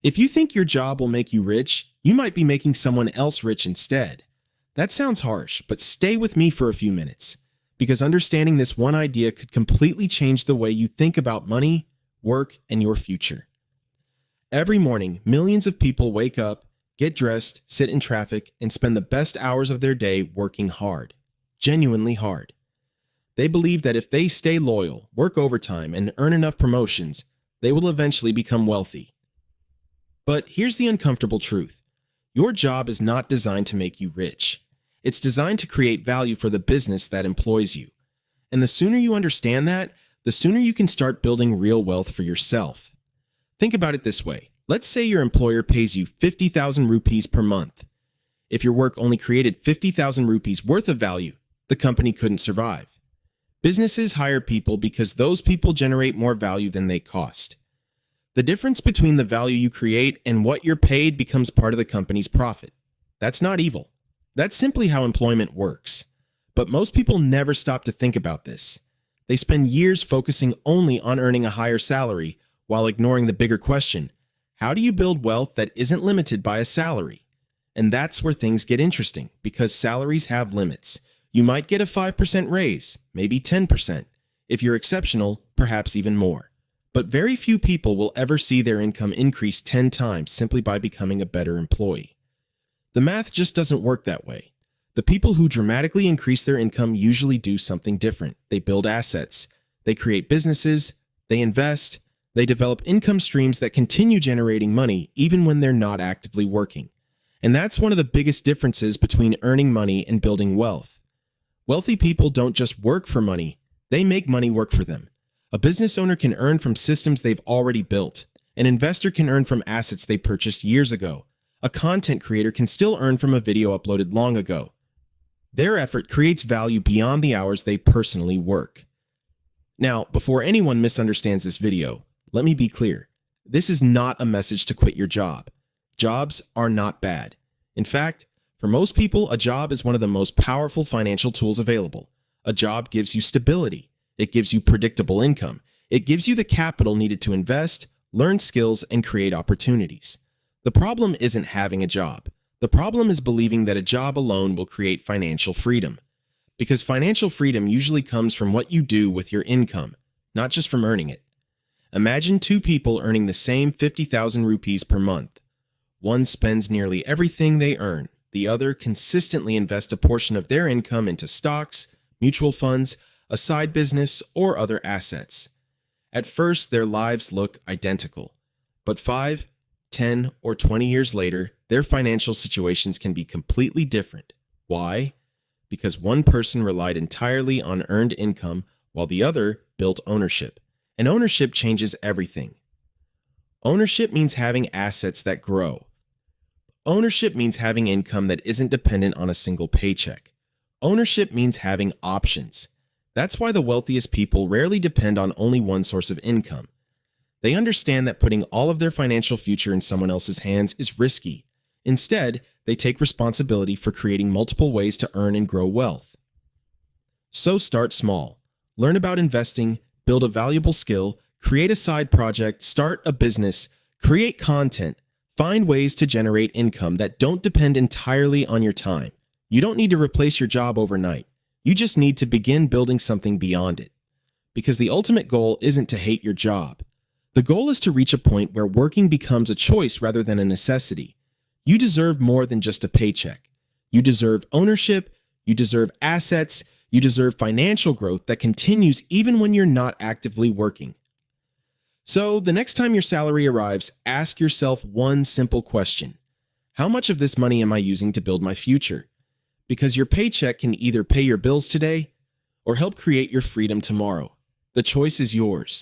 If you think your job will make you rich, you might be making someone else rich instead. That sounds harsh, but stay with me for a few minutes, because understanding this one idea could completely change the way you think about money, work, and your future. Every morning, millions of people wake up, get dressed, sit in traffic, and spend the best hours of their day working hard. Genuinely hard. They believe that if they stay loyal, work overtime, and earn enough promotions, they will eventually become wealthy. But here's the uncomfortable truth. Your job is not designed to make you rich. It's designed to create value for the business that employs you. And the sooner you understand that, the sooner you can start building real wealth for yourself. Think about it this way. Let's say your employer pays you 50,000 rupees per month. If your work only created 50,000 rupees worth of value, the company couldn't survive. Businesses hire people because those people generate more value than they cost. The difference between the value you create and what you're paid becomes part of the company's profit. That's not evil. That's simply how employment works. But most people never stop to think about this. They spend years focusing only on earning a higher salary while ignoring the bigger question, how do you build wealth that isn't limited by a salary? And that's where things get interesting, because salaries have limits. You might get a 5% raise, maybe 10%. If you're exceptional, perhaps even more. But very few people will ever see their income increase 10 times simply by becoming a better employee. The math just doesn't work that way. The people who dramatically increase their income usually do something different. They build assets. They create businesses. They invest. They develop income streams that continue generating money even when they're not actively working. And that's one of the biggest differences between earning money and building wealth. Wealthy people don't just work for money. They make money work for them. A business owner can earn from systems they've already built. An investor can earn from assets they purchased years ago. A content creator can still earn from a video uploaded long ago. Their effort creates value beyond the hours they personally work. Now, before anyone misunderstands this video, let me be clear. This is not a message to quit your job. Jobs are not bad. In fact, for most people, a job is one of the most powerful financial tools available. A job gives you stability. It gives you predictable income. It gives you the capital needed to invest, learn skills, and create opportunities. The problem isn't having a job. The problem is believing that a job alone will create financial freedom. Because financial freedom usually comes from what you do with your income, not just from earning it. Imagine two people earning the same 50,000 rupees per month. One spends nearly everything they earn. The other consistently invests a portion of their income into stocks, mutual funds, a side business, or other assets. At first, their lives look identical. But 5, 10, or 20 years later, their financial situations can be completely different. Why? Because one person relied entirely on earned income while the other built ownership. And ownership changes everything. Ownership means having assets that grow. Ownership means having income that isn't dependent on a single paycheck. Ownership means having options. That's why the wealthiest people rarely depend on only one source of income. They understand that putting all of their financial future in someone else's hands is risky. Instead, they take responsibility for creating multiple ways to earn and grow wealth. So start small. Learn about investing, build a valuable skill, create a side project, start a business, create content, find ways to generate income that don't depend entirely on your time. You don't need to replace your job overnight. You just need to begin building something beyond it. Because the ultimate goal isn't to hate your job. The goal is to reach a point where working becomes a choice rather than a necessity. You deserve more than just a paycheck. You deserve ownership, you deserve assets, you deserve financial growth that continues even when you're not actively working. So, the next time your salary arrives, ask yourself one simple question. How much of this money am I using to build my future? Because your paycheck can either pay your bills today or help create your freedom tomorrow. The choice is yours.